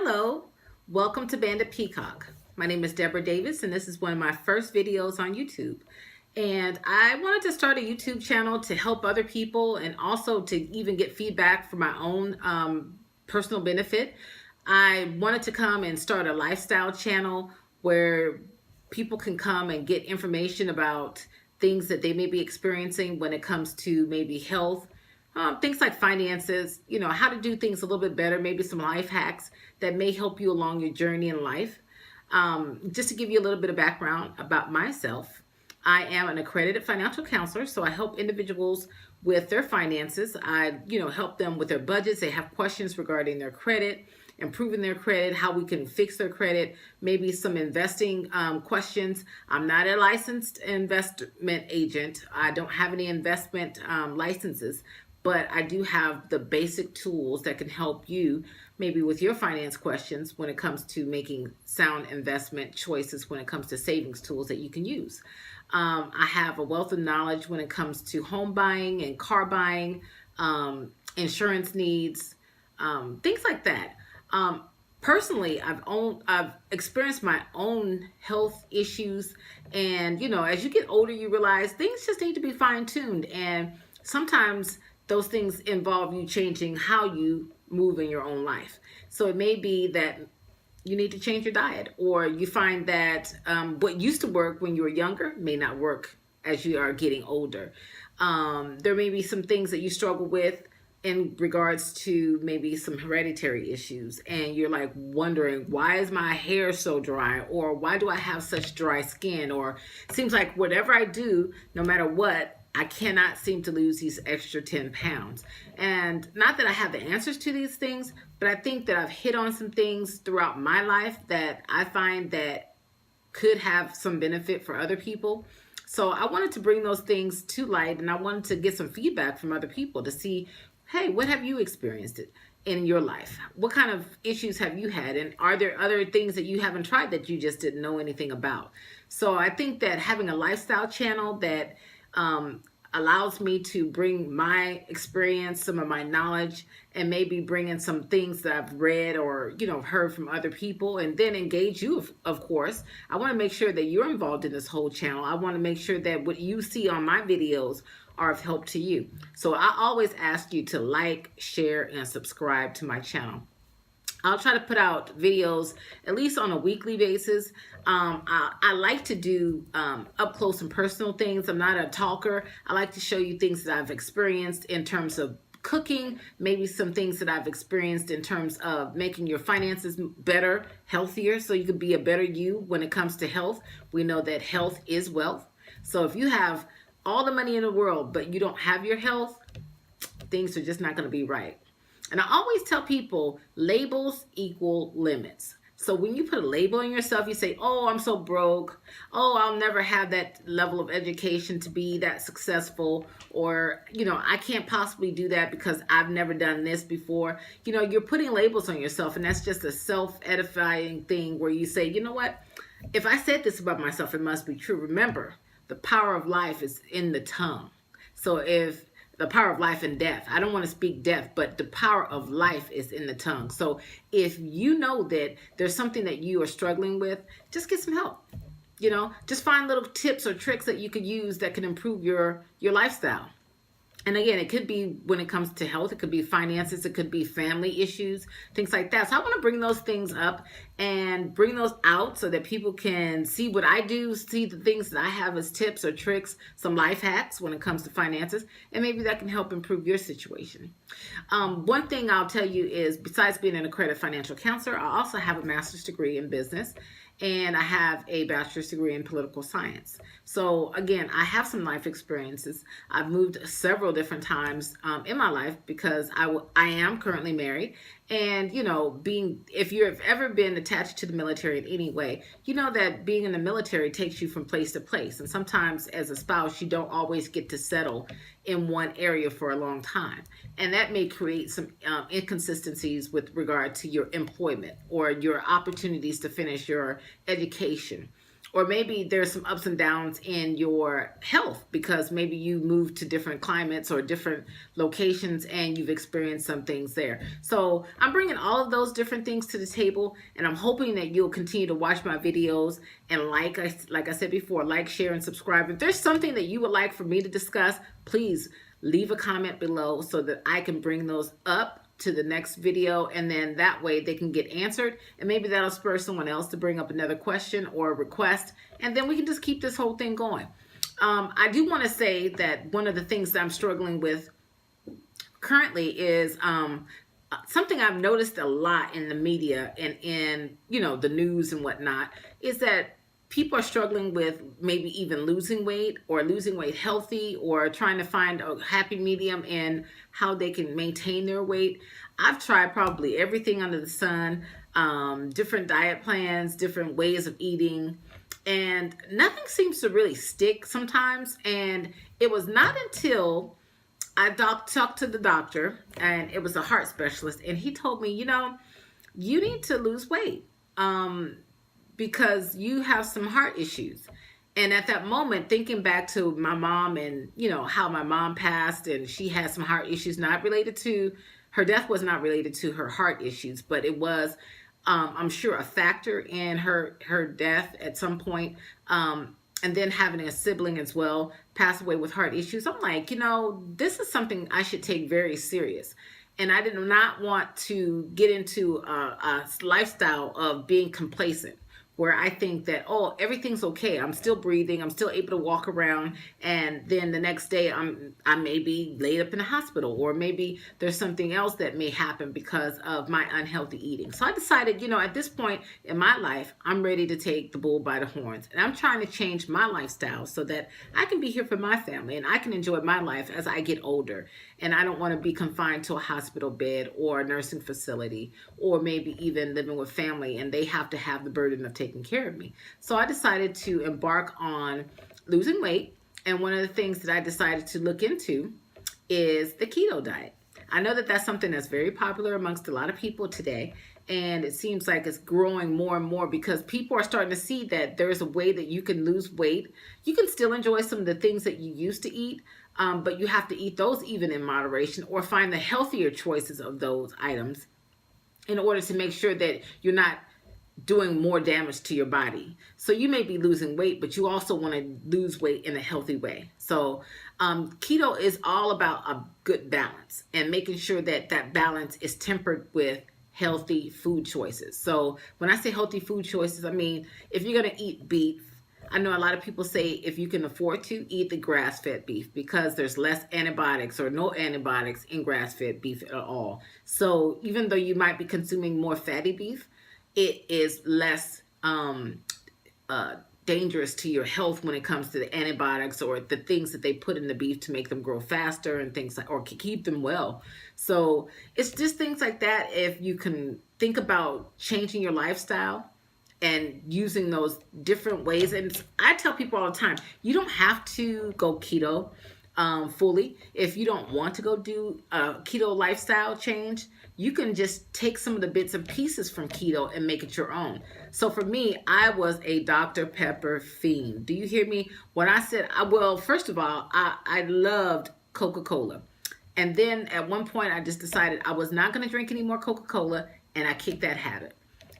Hello, welcome to Bandit Peacock. My name is Deborah Davis, and this is one of my first videos on YouTube. And I wanted to start a YouTube channel to help other people and also to even get feedback for my own personal benefit. I wanted to come and start a lifestyle channel where people can come and get information about things that they may be experiencing when it comes to maybe health, things like finances, how to do things a little bit better, maybe some life hacks that may help you along your journey in life. Just to give you a little bit of background about myself, I am an accredited financial counselor, so I help individuals with their finances. I, help them with their budgets. They have questions regarding their credit, improving their credit, how we can fix their credit, maybe some investing questions. I'm not a licensed investment agent. I don't have any investment licenses, but I do have the basic tools that can help you maybe with your finance questions when it comes to making sound investment choices, when it comes to savings tools that you can use. I have a wealth of knowledge when it comes to home buying and car buying, insurance needs, things like that. Personally, I've experienced my own health issues, and as you get older, you realize things just need to be fine-tuned, and sometimes those things involve you changing how you move in your own life. So it may be that you need to change your diet, or you find that what used to work when you were younger may not work as you are getting older. There may be some things that you struggle with in regards to maybe some hereditary issues, and you're like wondering, why is my hair so dry, or why do I have such dry skin, or it seems like whatever I do, no matter what, I cannot seem to lose these extra 10 pounds. And not that I have the answers to these things, but I think that I've hit on some things throughout my life that I find that could have some benefit for other people. So I wanted to bring those things to light, and I wanted to get some feedback from other people to see, hey, what have you experienced in your life? What kind of issues have you had? And are there other things that you haven't tried that you just didn't know anything about? So I think that having a lifestyle channel that allows me to bring my experience, some of my knowledge, and maybe bring in some things that I've read or, heard from other people, and then engage you, of course. I want to make sure that you're involved in this whole channel. I want to make sure that what you see on my videos are of help to you. So I always ask you to like, share, and subscribe to my channel. I'll try to put out videos at least on a weekly basis. I like to do up close and personal things. I'm not a talker. I like to show you things that I've experienced in terms of cooking, maybe some things that I've experienced in terms of making your finances better, healthier, so you can be a better you when it comes to health. We know that health is wealth. So if you have all the money in the world, but you don't have your health, things are just not going to be right. And I always tell people labels equal limits. So when you put a label on yourself, you say, oh, I'm so broke. Oh, I'll never have that level of education to be that successful. Or, I can't possibly do that because I've never done this before. You're putting labels on yourself, and that's just a self-edifying thing where you say, you know what? If I said this about myself, it must be true. Remember, the power of life is in the tongue. So if the power of life and death. I don't want to speak death, but the power of life is in the tongue. So if you know that there's something that you are struggling with, just get some help. Just find little tips or tricks that you could use that can improve your lifestyle. And again, it could be when it comes to health, it could be finances, it could be family issues, things like that. So I want to bring those things up and bring those out so that people can see what I do, see the things that I have as tips or tricks, some life hacks when it comes to finances, and maybe that can help improve your situation. One thing I'll tell you is, besides being an accredited financial counselor, I also have a master's degree in business, and I have a bachelor's degree in political science. So again, I have some life experiences. I've moved several different times in my life because I am currently married. And, if you've ever been attached to the military in any way, you know that being in the military takes you from place to place. And sometimes as a spouse, you don't always get to settle in one area for a long time. And that may create some inconsistencies with regard to your employment or your opportunities to finish your education, or maybe there's some ups and downs in your health because maybe you moved to different climates or different locations and you've experienced some things there. So I'm bringing all of those different things to the table, and I'm hoping that you'll continue to watch my videos and like I said before, like, share, and subscribe. If there's something that you would like for me to discuss, please leave a comment below so that I can bring those up to the next video, and then that way they can get answered, and maybe that'll spur someone else to bring up another question or a request, and then we can just keep this whole thing going. I do want to say that one of the things that I'm struggling with currently is something I've noticed a lot in the media and in the news and whatnot, is that people are struggling with maybe even losing weight or losing weight healthy, or trying to find a happy medium in how they can maintain their weight. I've tried probably everything under the sun, different diet plans, different ways of eating, and nothing seems to really stick sometimes. And it was not until I talked to the doctor, and it was a heart specialist, and he told me, you need to lose weight. Because you have some heart issues. And at that moment, thinking back to my mom and, how my mom passed, and she had some heart issues, not related to, her death was not related to her heart issues, but it was, I'm sure, a factor in her death at some point. And then having a sibling as well pass away with heart issues. I'm like, this is something I should take very serious. And I did not want to get into a lifestyle of being complacent, where I think that, everything's okay. I'm still breathing. I'm still able to walk around. And then the next day I may be laid up in the hospital, or maybe there's something else that may happen because of my unhealthy eating. So I decided, at this point in my life, I'm ready to take the bull by the horns. And I'm trying to change my lifestyle so that I can be here for my family and I can enjoy my life as I get older. And I don't want to be confined to a hospital bed or a nursing facility, or maybe even living with family and they have to have the burden of taking care of me. So I decided to embark on losing weight. And one of the things that I decided to look into is the keto diet. I know that that's something that's very popular amongst a lot of people today. And it seems like it's growing more and more because people are starting to see that there's a way that you can lose weight. You can still enjoy some of the things that you used to eat, but you have to eat those even in moderation, or find the healthier choices of those items in order to make sure that you're not doing more damage to your body. So you may be losing weight, but you also want to lose weight in a healthy way. So keto is all about a good balance and making sure that that balance is tempered with healthy food choices. So when I say healthy food choices, I mean, if you're going to eat beef, I know a lot of people say if you can afford to, eat the grass-fed beef because there's less antibiotics or no antibiotics in grass-fed beef at all. So even though you might be consuming more fatty beef, it is less dangerous to your health when it comes to the antibiotics or the things that they put in the beef to make them grow faster and things like, or keep them well. So it's just things like that. If you can think about changing your lifestyle and using those different ways. And I tell people all the time, you don't have to go keto fully. If you don't want to go do a keto lifestyle change, you can just take some of the bits and pieces from keto and make it your own. So for me, I was a Dr. Pepper fiend. Do you hear me? When I said, well, first of all, I loved Coca-Cola. And then at one point I just decided I was not going to drink any more Coca-Cola, and I kicked that habit.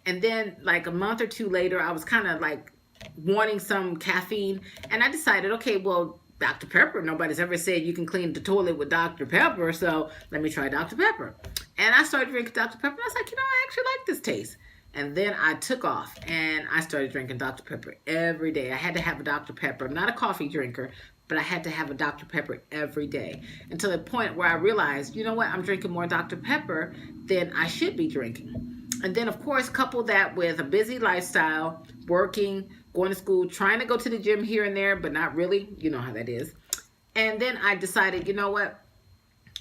And then like a month or two later, I was kind of like wanting some caffeine, and I decided, okay, well, Dr. Pepper, nobody's ever said you can clean the toilet with Dr. Pepper, so let me try Dr. Pepper. And I started drinking Dr. Pepper, and I was like, I actually like this taste. And then I took off, and I started drinking Dr. Pepper every day. I had to have a Dr. Pepper. I'm not a coffee drinker, but I had to have a Dr. Pepper every day, until the point where I realized, I'm drinking more Dr. Pepper than I should be drinking. And then, of course, couple that with a busy lifestyle, working, going to school, trying to go to the gym here and there, but not really. You know how that is. And then I decided,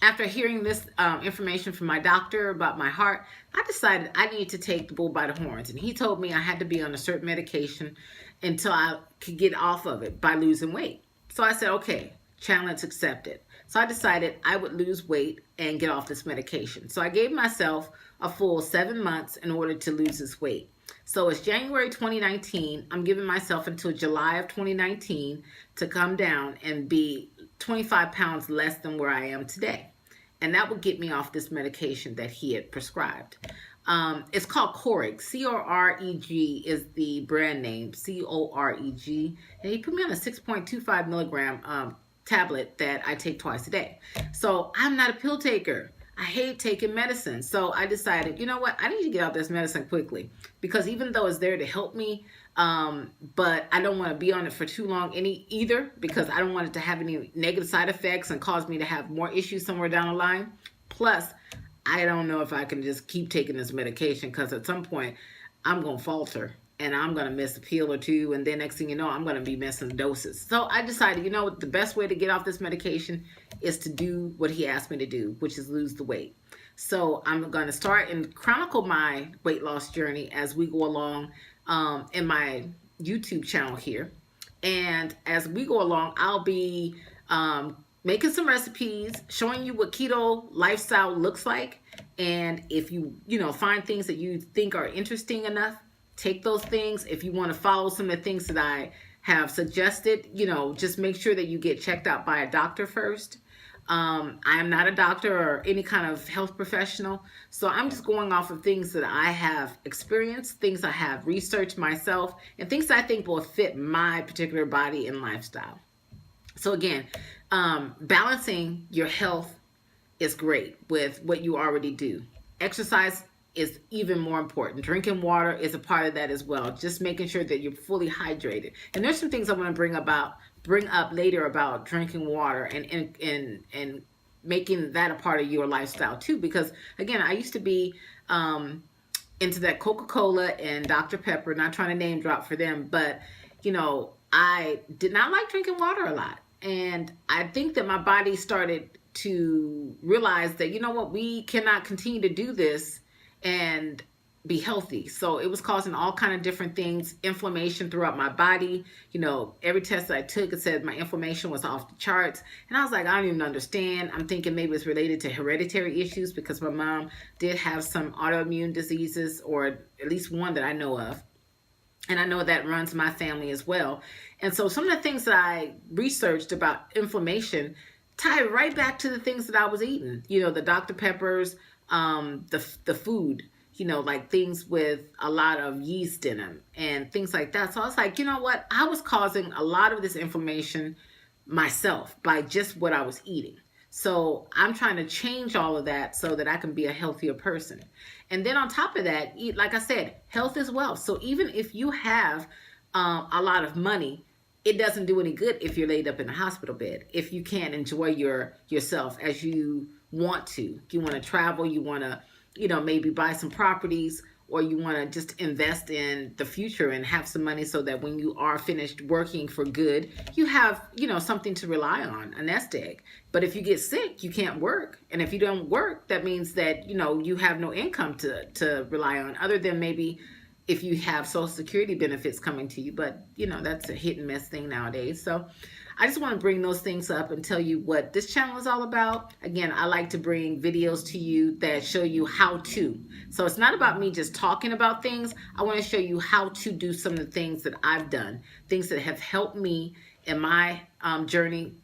after hearing this information from my doctor about my heart, I decided I needed to take the bull by the horns. And he told me I had to be on a certain medication until I could get off of it by losing weight. So I said, okay, challenge accepted. So I decided I would lose weight and get off this medication. So I gave myself a full 7 months in order to lose this weight. So it's January 2019. I'm giving myself until July of 2019 to come down and be 25 pounds less than where I am today. And that would get me off this medication that he had prescribed. It's called Coreg. Coreg is the brand name. Coreg. And he put me on a 6.25 milligram tablet that I take twice a day. So I'm not a pill taker. I hate taking medicine. So I decided, you know what? I need to get out this medicine quickly, because even though it's there to help me, but I don't want to be on it for too long either, because I don't want it to have any negative side effects and cause me to have more issues somewhere down the line. Plus, I don't know if I can just keep taking this medication, because at some point I'm going to falter and I'm going to miss a pill or two. And then next thing you know, I'm going to be missing doses. So I decided, you know what, the best way to get off this medication is to do what he asked me to do, which is lose the weight. So I'm going to start and chronicle my weight loss journey as we go along in my YouTube channel here. And as we go along, I'll be making some recipes, showing you what keto lifestyle looks like. And if you find things that you think are interesting enough, take those things. If you want to follow some of the things that I have suggested, just make sure that you get checked out by a doctor first. I am not a doctor or any kind of health professional, so I'm just going off of things that I have experienced, things I have researched myself, and things that I think will fit my particular body and lifestyle. So again, balancing your health is great with what you already do. Exercise is even more important. Drinking water is a part of that as well. Just making sure that you're fully hydrated. And there's some things I want to bring up later about drinking water and making that a part of your lifestyle too. Because again, I used to be into that Coca-Cola and Dr. Pepper, not trying to name drop for them, but I did not like drinking water a lot. And I think that my body started to realize that, we cannot continue to do this and be healthy. So it was causing all kind of different things, inflammation throughout my body. Every test that I took, it said my inflammation was off the charts. And I was like, I don't even understand. I'm thinking maybe it's related to hereditary issues, because my mom did have some autoimmune diseases, or at least one that I know of. And I know that runs my family as well. And so some of the things that I researched about inflammation tie right back to the things that I was eating. The Dr. Peppers, the food, like things with a lot of yeast in them and things like that. So I was like, you know what? I was causing a lot of this inflammation myself by just what I was eating. So I'm trying to change all of that so that I can be a healthier person. And then on top of that, like I said, health is wealth. So even if you have a lot of money, it doesn't do any good if you're laid up in a hospital bed, if you can't enjoy yourself as you want to. You want to travel, you want to, maybe buy some properties, or you want to just invest in the future and have some money so that when you are finished working for good, you have, something to rely on, a nest egg. But if you get sick, you can't work. And if you don't work, that means that, you have no income to rely on, other than maybe if you have Social Security benefits coming to you. But, that's a hit and miss thing nowadays. So I just want to bring those things up and tell you what this channel is all about. Again, I like to bring videos to you that show you how to. So it's not about me just talking about things. I want to show you how to do some of the things that I've done, things that have helped me in my journey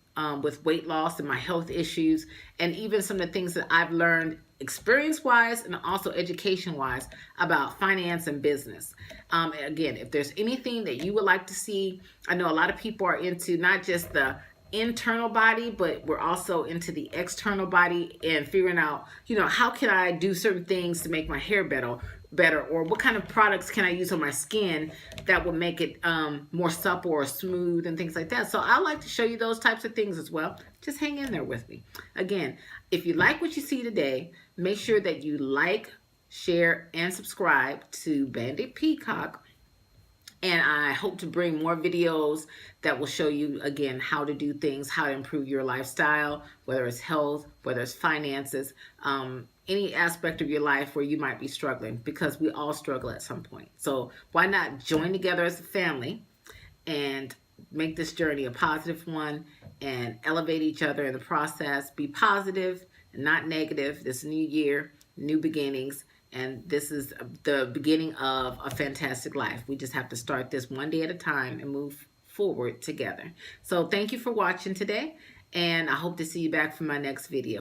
with weight loss and my health issues, and even some of the things that I've learned experience-wise and also education-wise about finance and business. Again, if there's anything that you would like to see, I know a lot of people are into not just the internal body, but we're also into the external body and figuring out, how can I do certain things to make my hair better, or what kind of products can I use on my skin that will make it more supple or smooth and things like that. So I like to show you those types of things as well. Just hang in there with me. Again, if you like what you see today, make sure that you like, share, and subscribe to Bandit Peacock. And I hope to bring more videos that will show you, again, how to do things, how to improve your lifestyle, whether it's health, whether it's finances, any aspect of your life where you might be struggling, because we all struggle at some point. So why not join together as a family and make this journey a positive one and elevate each other in the process. Be positive and not negative. This new year, new beginnings. And this is the beginning of a fantastic life. We just have to start this one day at a time and move forward together. So thank you for watching today, and I hope to see you back for my next video.